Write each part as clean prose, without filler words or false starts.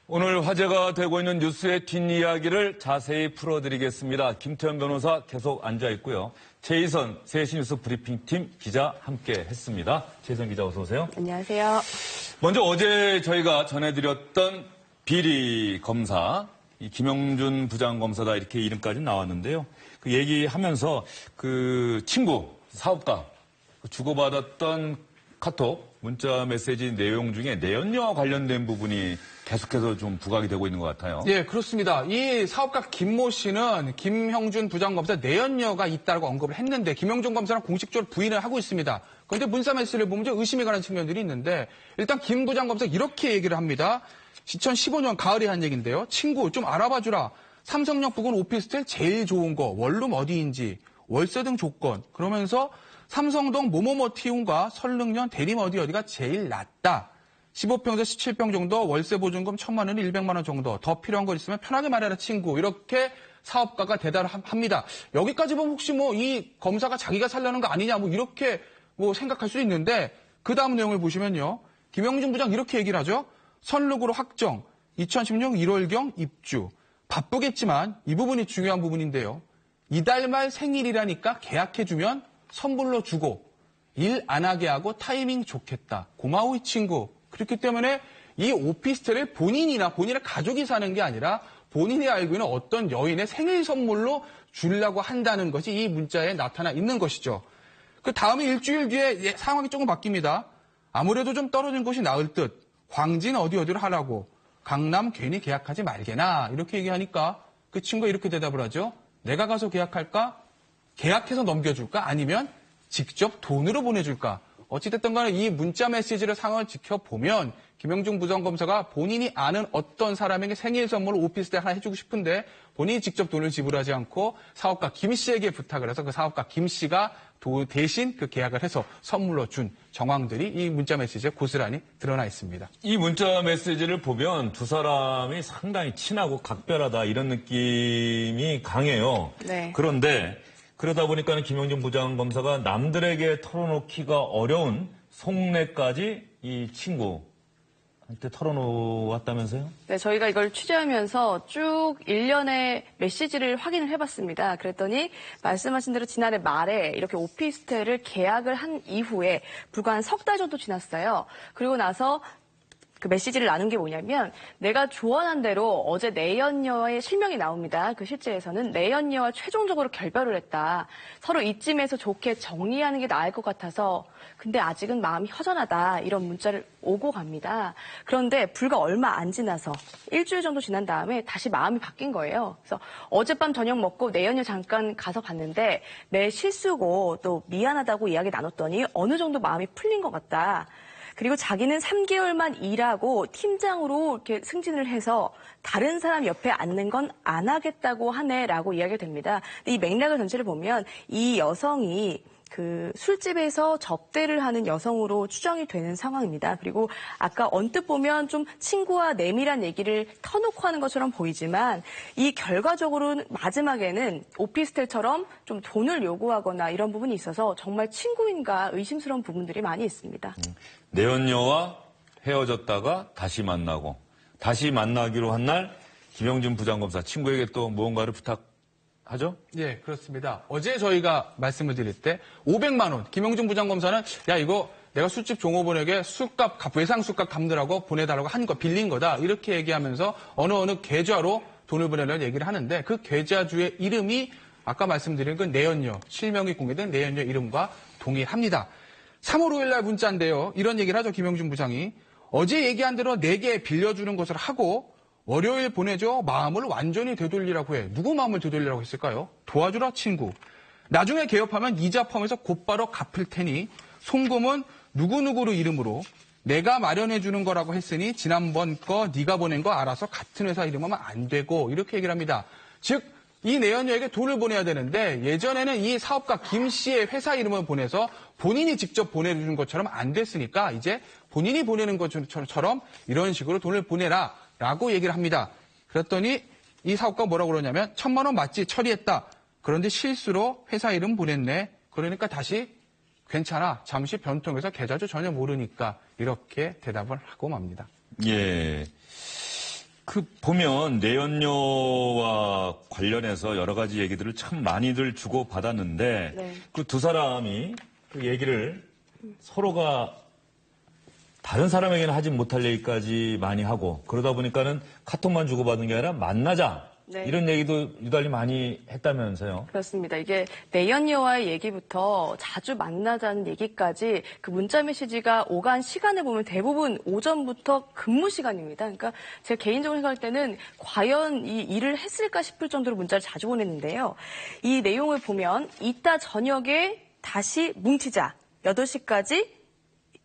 오늘 화제가 되고 있는 뉴스의 뒷이야기를 자세히 풀어드리겠습니다. 김태현 변호사 계속 앉아 있고요. 최희선 세시뉴스 브리핑팀 기자 함께 했습니다. 최희선 기자 어서 오세요. 안녕하세요. 먼저 어제 저희가 전해드렸던 비리 검사, 이 김영준 부장검사다 이렇게 이름까지 나왔는데요. 그 얘기하면서 그 친구, 사업가 주고받았던 카톡, 문자 메시지 내용 중에 내연녀와 관련된 부분이 계속해서 좀 부각이 되고 있는 것 같아요. 예, 그렇습니다. 이 사업가 김모 씨는 김형준 부장검사 내연녀가 있다고 언급을 했는데 김형준 검사는 공식적으로 부인을 하고 있습니다. 그런데 문자 메시지를 보면 좀 의심이 가는 측면들이 있는데 일단 김 부장검사 이렇게 얘기를 합니다. 2015년 가을에 한 얘기인데요. 친구 좀 알아봐주라. 삼성역 부근 오피스텔 제일 좋은 거, 원룸 어디인지, 월세 등 조건. 그러면서 삼성동 뭐뭐뭐 티움과 설릉면 대림 어디가 제일 낫다. 15평에서 17평 정도, 월세 보증금 1,000만 원에 100만 원 정도. 더 필요한 거 있으면 편하게 말해라 친구. 이렇게 사업가가 대답을 합니다. 여기까지 보면 혹시 뭐 이 검사가 자기가 살려는 거 아니냐 뭐 이렇게 뭐 생각할 수 있는데 그 다음 내용을 보시면요. 김영준 부장 이렇게 얘기를 하죠. 선룩으로 확정, 2016 1월경 입주. 바쁘겠지만 이 부분이 중요한 부분인데요. 이달 말 생일이라니까 계약해주면 선물로 주고 일 안 하게 하고 타이밍 좋겠다. 고마워 이 친구. 그렇기 때문에 이 오피스텔을 본인이나 본인의 가족이 사는 게 아니라 본인이 알고 있는 어떤 여인의 생일 선물로 주려고 한다는 것이 이 문자에 나타나 있는 것이죠. 그 다음에 일주일 뒤에 상황이 조금 바뀝니다. 아무래도 좀 떨어진 곳이 나을 듯. 광진 어디로 하라고. 강남 괜히 계약하지 말게나. 이렇게 얘기하니까 그 친구가 이렇게 대답을 하죠. 내가 가서 계약할까? 계약해서 넘겨줄까? 아니면 직접 돈으로 보내줄까? 어찌됐든 간에 이 문자 메시지를 상황을 지켜보면 김영준 부장검사가 본인이 아는 어떤 사람에게 생일 선물을 오피스텔 하나 해주고 싶은데 본인이 직접 돈을 지불하지 않고 사업가 김 씨에게 부탁을 해서 그 사업가 김 씨가 대신 그 계약을 해서 선물로 준 정황들이 이 문자 메시지에 고스란히 드러나 있습니다. 이 문자 메시지를 보면 두 사람이 상당히 친하고 각별하다 이런 느낌이 강해요. 네. 그런데 그러다 보니까 김영준 부장검사가 남들에게 털어놓기가 어려운 속내까지 이 친구한테 털어놓았다면서요? 네, 저희가 이걸 취재하면서 쭉 일련의 메시지를 확인을 해봤습니다. 그랬더니 말씀하신 대로 지난해 말에 이렇게 오피스텔을 계약을 한 이후에 불과 한 석 달 정도 지났어요. 그리고 나서 그 메시지를 나눈 게 뭐냐면 내가 조언한 대로 어제 내연녀의 실명이 나옵니다. 그 실제에서는 내연녀와 최종적으로 결별을 했다. 서로 이쯤에서 좋게 정리하는 게 나을 것 같아서 근데 아직은 마음이 허전하다. 이런 문자를 오고 갑니다. 그런데 불과 얼마 안 지나서 일주일 정도 지난 다음에 다시 마음이 바뀐 거예요. 그래서 어젯밤 저녁 먹고 내연녀 잠깐 가서 봤는데 내 실수고 또 미안하다고 이야기 나눴더니 어느 정도 마음이 풀린 것 같다. 그리고 자기는 3개월만 일하고 팀장으로 이렇게 승진을 해서 다른 사람 옆에 앉는 건 안 하겠다고 하네라고 이야기가 됩니다. 근데 이 맥락을 전체를 보면 이 여성이 그 술집에서 접대를 하는 여성으로 추정이 되는 상황입니다. 그리고 아까 언뜻 보면 좀 친구와 내밀한 얘기를 터놓고 하는 것처럼 보이지만 이 결과적으로는 마지막에는 오피스텔처럼 좀 돈을 요구하거나 이런 부분이 있어서 정말 친구인가 의심스러운 부분들이 많이 있습니다. 내연녀와 헤어졌다가 다시 만나고 다시 만나기로 한 날 김영준 부장검사 친구에게 또 무언가를 부탁하죠? 예, 그렇습니다. 어제 저희가 말씀을 드릴 때 500만 원 김영준 부장검사는 야 이거 내가 술집 종업원에게 외상 술값 갚느라고 보내달라고 한 거 빌린 거다 이렇게 얘기하면서 어느 계좌로 돈을 보내려는 얘기를 하는데 그 계좌주의 이름이 아까 말씀드린 그 내연녀 실명이 공개된 내연녀 이름과 동일합니다. 3월 5일 날 문자인데요. 이런 얘기를 하죠. 김영준 부장이. 어제 얘기한 대로 4개 빌려주는 것을 하고 월요일 보내줘 마음을 완전히 되돌리라고 해. 누구 마음을 되돌리라고 했을까요? 도와주라 친구. 나중에 개업하면 이자 포함해서 곧바로 갚을 테니 송금은 누구누구로 이름으로 내가 마련해 주는 거라고 했으니 지난번 거 네가 보낸 거 알아서 같은 회사 이름하면 안 되고 이렇게 얘기를 합니다. 즉 이 내연녀에게 돈을 보내야 되는데 예전에는 이 사업가 김 씨의 회사 이름을 보내서 본인이 직접 보내주는 것처럼 안 됐으니까 이제 본인이 보내는 것처럼 이런 식으로 돈을 보내라 라고 얘기를 합니다. 그랬더니 이 사업가가 뭐라고 그러냐면 1,000만 원 맞지 처리했다. 그런데 실수로 회사 이름 보냈네. 그러니까 다시 괜찮아. 잠시 변통해서 계좌주 전혀 모르니까 이렇게 대답을 하고 맙니다. 예. 그 보면 내연녀와 관련해서 여러 가지 얘기들을 참 많이들 주고 받았는데 네. 그 두 사람이 그 얘기를 서로가 다른 사람에게는 하지 못할 얘기까지 많이 하고 그러다 보니까는 카톡만 주고받은 게 아니라 만나자 네. 이런 얘기도 유달리 많이 했다면서요. 그렇습니다. 이게 내연녀와의 얘기부터 자주 만나자는 얘기까지 그 문자 메시지가 오간 시간을 보면 대부분 오전부터 근무 시간입니다. 그러니까 제가 개인적으로 생각할 때는 과연 이 일을 했을까 싶을 정도로 문자를 자주 보냈는데요. 이 내용을 보면 이따 저녁에 다시 뭉치자. 8시까지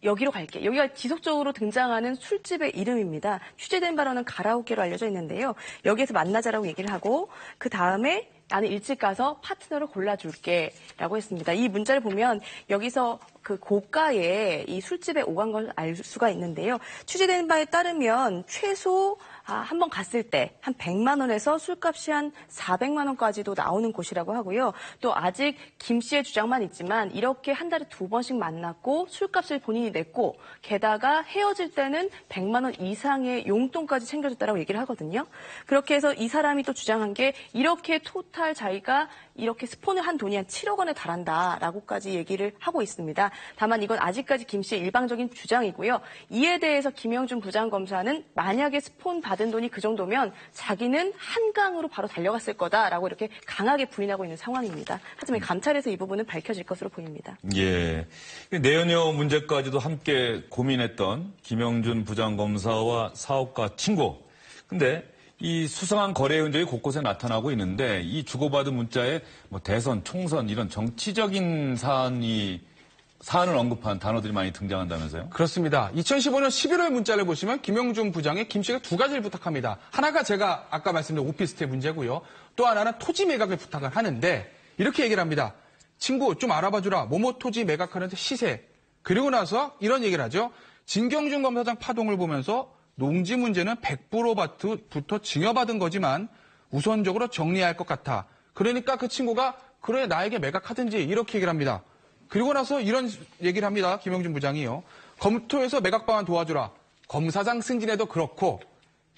여기로 갈게. 여기가 지속적으로 등장하는 술집의 이름입니다. 취재된 바로는 가라오케로 알려져 있는데요. 여기에서 만나자라고 얘기를 하고 그 다음에 나는 일찍 가서 파트너를 골라줄게 라고 했습니다. 이 문자를 보면 여기서 그 고가의 이 술집에 오간 걸 알 수가 있는데요. 취재된 바에 따르면 최소 한 번 갔을 때 한 100만 원에서 술값이 한 400만 원까지도 나오는 곳이라고 하고요. 또 아직 김 씨의 주장만 있지만 이렇게 한 달에 2번씩 만났고 술값을 본인이 냈고 게다가 헤어질 때는 100만 원 이상의 용돈까지 챙겨줬다라고 얘기를 하거든요. 그렇게 해서 이 사람이 또 주장한 게 이렇게 토탈 자기가 이렇게 스폰을 한 돈이 한 7억 원에 달한다라고까지 얘기를 하고 있습니다. 다만 이건 아직까지 김 씨의 일방적인 주장이고요. 이에 대해서 김영준 부장검사는 만약에 스폰 받은 돈이 그 정도면 자기는 한강으로 바로 달려갔을 거다라고 이렇게 강하게 부인하고 있는 상황입니다. 하지만 감찰에서 이 부분은 밝혀질 것으로 보입니다. 예. 내연녀 문제까지도 함께 고민했던 김영준 부장검사와 사업가 친구. 근데 이 수상한 거래 흔적이 곳곳에 나타나고 있는데 이 주고받은 문자에 뭐 대선, 총선 이런 정치적인 사안을 언급한 단어들이 많이 등장한다면서요? 그렇습니다. 2015년 11월 문자를 보시면 김영준 부장에 김 씨가 2가지를 부탁합니다. 하나가 제가 아까 말씀드린 오피스텔 문제고요. 또 하나는 토지 매각을 부탁을 하는데 이렇게 얘기를 합니다. 친구 좀 알아봐주라. 뭐뭐 토지 매각하는데 시세. 그리고 나서 이런 얘기를 하죠. 진경준 검사장 파동을 보면서 농지 문제는 100%부터 증여받은 거지만 우선적으로 정리해야 할 것 같아. 그러니까 그 친구가 그래 나에게 매각하든지 이렇게 얘기를 합니다. 그리고 나서 이런 얘기를 합니다. 김영준 부장이요. 검토해서 매각 방안 도와주라. 검사장 승진에도 그렇고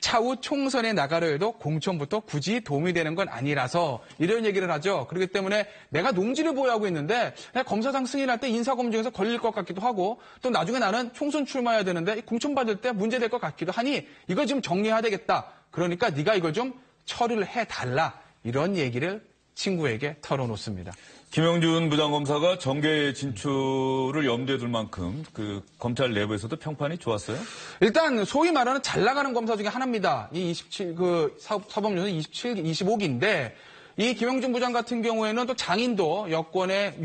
차후 총선에 나가려 해도 공천부터 굳이 도움이 되는 건 아니라서 이런 얘기를 하죠. 그렇기 때문에 내가 농지를 보유하고 있는데 검사장 승인할 때 인사검증에서 걸릴 것 같기도 하고 또 나중에 나는 총선 출마해야 되는데 공천 받을 때 문제될 것 같기도 하니 이거 좀 정리해야 되겠다. 그러니까 네가 이걸 좀 처리를 해달라. 이런 얘기를 친구에게 털어놓습니다. 김영준 부장검사가 정계 진출을 염두에 둘 만큼 그 검찰 내부에서도 평판이 좋았어요? 일단 소위 말하는 잘 나가는 검사 중에 하나입니다. 이 27, 사법연수 27, 25기인데 이 김영준 부장 같은 경우에는 또 장인도 여권의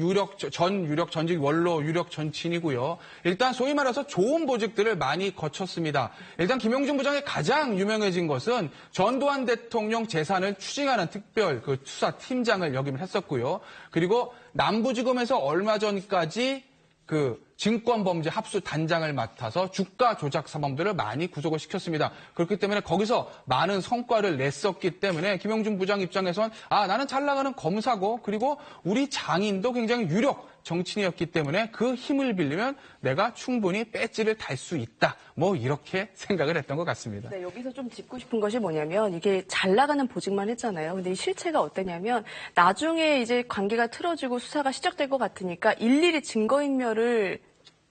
전직 원로 유력 전친이고요. 일단 소위 말해서 좋은 보직들을 많이 거쳤습니다. 일단 김영준 부장의 가장 유명해진 것은 전두환 대통령 재산을 추징하는 특별 그 수사팀장을 역임을 했었고요. 그리고 남부지검에서 얼마 전까지 그 증권범죄 합수 단장을 맡아서 주가 조작 사범들을 많이 구속을 시켰습니다. 그렇기 때문에 거기서 많은 성과를 냈었기 때문에 김영준 부장 입장에선 나는 잘 나가는 검사고 그리고 우리 장인도 굉장히 유력 정치인이었기 때문에 그 힘을 빌리면 내가 충분히 배지를 달 수 있다. 뭐 이렇게 생각을 했던 것 같습니다. 네, 여기서 좀 짚고 싶은 것이 뭐냐면 이게 잘 나가는 보직만 했잖아요. 근데 이 실체가 어땠냐면 나중에 이제 관계가 틀어지고 수사가 시작될 것 같으니까 일일이 증거인멸을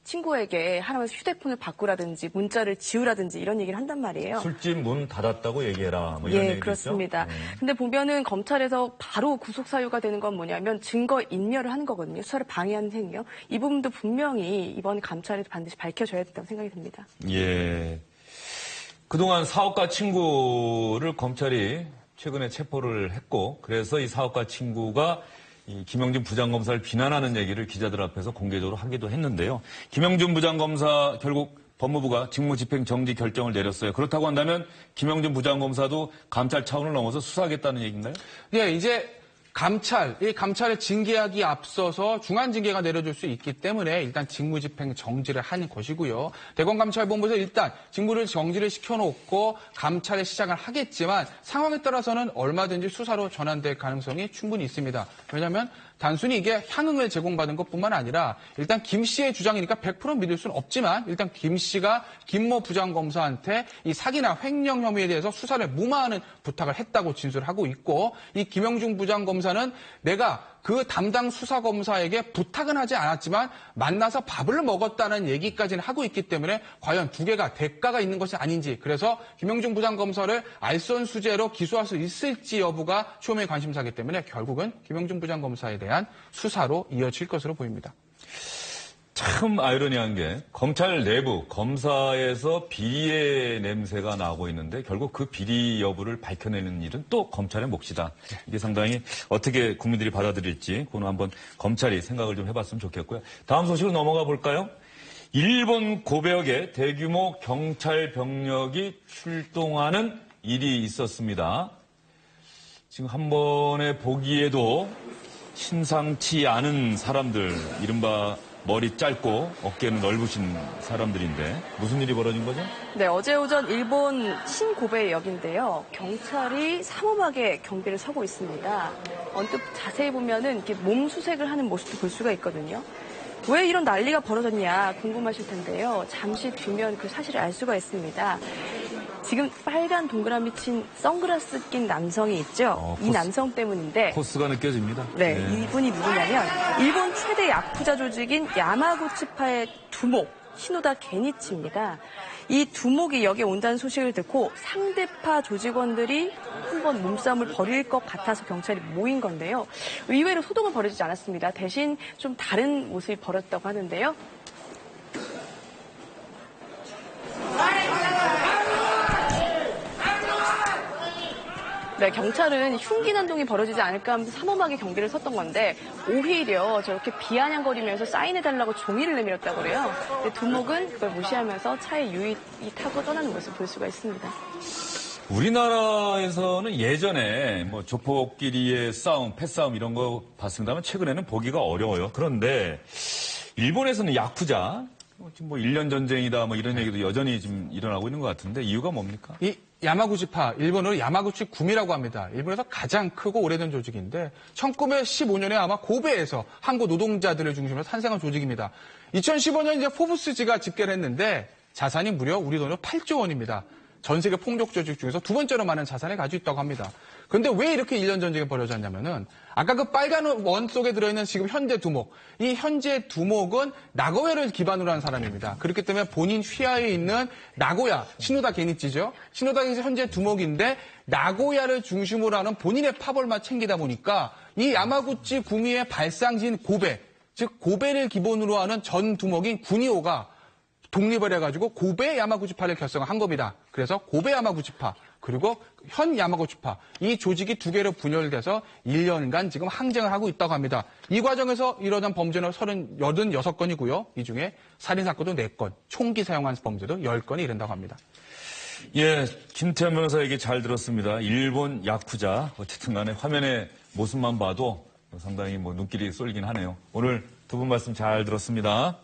친구에게 하면서 휴대폰을 바꾸라든지 문자를 지우라든지 이런 얘기를 한단 말이에요. 술집 문 닫았다고 얘기해라. 뭐 이런 예, 얘기죠? 그렇습니다. 근데 보면은 검찰에서 바로 구속 사유가 되는 건 뭐냐면 증거 인멸을 하는 거거든요. 수사를 방해하는 행위요. 이 부분도 분명히 이번 감찰에서 반드시 밝혀져야 된다고 생각이 듭니다. 예. 그동안 사업가 친구를 검찰이 최근에 체포를 했고 그래서 이 사업가 친구가 이 김영준 부장검사를 비난하는 얘기를 기자들 앞에서 공개적으로 하기도 했는데요. 김영준 부장검사 결국 법무부가 직무집행 정지 결정을 내렸어요. 그렇다고 한다면 김영준 부장검사도 감찰 차원을 넘어서 수사하겠다는 얘기인가요? 예, 이제 이 감찰의 징계하기 앞서서 중한징계가 내려질 수 있기 때문에 일단 직무집행 정지를 하는 것이고요. 대검감찰본부에서 일단 직무를 정지를 시켜놓고 감찰의 시작을 하겠지만 상황에 따라서는 얼마든지 수사로 전환될 가능성이 충분히 있습니다. 왜냐하면 단순히 이게 향응을 제공받은 것뿐만 아니라 일단 김 씨의 주장이니까 100% 믿을 수는 없지만 일단 김 씨가 김모 부장검사한테 이 사기나 횡령 혐의에 대해서 수사를 무마하는 부탁을 했다고 진술을 하고 있고 이 김영준 부장검사는 내가 그 담당 수사검사에게 부탁은 하지 않았지만 만나서 밥을 먹었다는 얘기까지는 하고 있기 때문에 과연 두 개가 대가가 있는 것이 아닌지 그래서 김영준 부장검사를 알선수재로 기소할 수 있을지 여부가 초미의 관심사이기 때문에 결국은 김영준 부장검사에 대한 수사로 이어질 것으로 보입니다. 참 아이러니한 게 검찰 내부 검사에서 비리의 냄새가 나고 있는데 결국 그 비리 여부를 밝혀내는 일은 또 검찰의 몫이다. 이게 상당히 어떻게 국민들이 받아들일지 그거는 한번 검찰이 생각을 좀 해봤으면 좋겠고요. 다음 소식으로 넘어가 볼까요? 일본 고백에 대규모 경찰 병력이 출동하는 일이 있었습니다. 지금 한 번에 보기에도 심상치 않은 사람들, 이른바 머리 짧고 어깨는 넓으신 사람들인데 무슨 일이 벌어진 거죠? 네, 어제 오전 일본 신고베역인데요. 경찰이 삼엄하게 경비를 서고 있습니다. 언뜻 자세히 보면은 이렇게 몸 수색을 하는 모습도 볼 수가 있거든요. 왜 이런 난리가 벌어졌냐 궁금하실 텐데요. 잠시 뒤면 그 사실을 알 수가 있습니다. 지금 빨간 동그라미 친 선글라스 낀 남성이 있죠. 이 남성 때문인데 코스가 느껴집니다. 네, 이분이 누구냐면 일본 최대 야쿠자 조직인 야마구치파의 두목 시노다 게니치입니다. 이 두목이 여기에 온다는 소식을 듣고 상대파 조직원들이 한번 몸싸움을 벌일 것 같아서 경찰이 모인 건데요. 의외로 소동은 벌어지지 않았습니다. 대신 좀 다른 모습이 벌어졌다고 하는데요. 네, 경찰은 흉기 난동이 벌어지지 않을까 하면서 삼엄하게 경비를 섰던 건데 오히려 저렇게 비아냥거리면서 사인해달라고 종이를 내밀었다고 그래요. 근데 두목은 그걸 무시하면서 차에 유유히 타고 떠나는 모습을 볼 수가 있습니다. 우리나라에서는 예전에 뭐 조폭끼리의 싸움, 패싸움 이런 거 봤습니다만 최근에는 보기가 어려워요. 그런데 일본에서는 야쿠자, 지금 뭐 1년 전쟁이다 뭐 이런 얘기도 여전히 지금 일어나고 있는 것 같은데 이유가 뭡니까? 이 야마구치파, 일본어로 야마구치 구미라고 합니다. 일본에서 가장 크고 오래된 조직인데 1915년에 아마 고베에서 한국 노동자들을 중심으로 탄생한 조직입니다. 2015년 이제 포브스지가 집계를 했는데 자산이 무려 우리 돈으로 8조 원입니다. 전 세계 폭력 조직 중에서 두 번째로 많은 자산을 가지고 있다고 합니다. 그런데 왜 이렇게 1년 전쟁이 벌어졌냐면은 아까 그 빨간 원 속에 들어있는 지금 현재 두목. 이 현재 두목은 나고야를 기반으로 한 사람입니다. 그렇기 때문에 본인 휘하에 있는 나고야, 시노다 게니치죠. 시노다 게니치 현재 두목인데 나고야를 중심으로 하는 본인의 파벌만 챙기다 보니까 이 야마구치 구미의 발상지인 고베, 즉 고베를 기본으로 하는 전 두목인 구니오가 독립을 해가지고 고베 야마구치파를 결성한 겁니다. 그래서 고베 야마구치파 그리고 현 야마구치파 이 조직이 두 개로 분열돼서 1년간 지금 항쟁을 하고 있다고 합니다. 이 과정에서 일어난 범죄는 86건이고요. 이 중에 살인사건도 4건, 총기 사용한 범죄도 10건이 이른다고 합니다. 예, 김태현 변호사 얘기 잘 들었습니다. 일본 야쿠자 어쨌든 간에 화면의 모습만 봐도 상당히 뭐 눈길이 쏠리긴 하네요. 오늘 두 분 말씀 잘 들었습니다.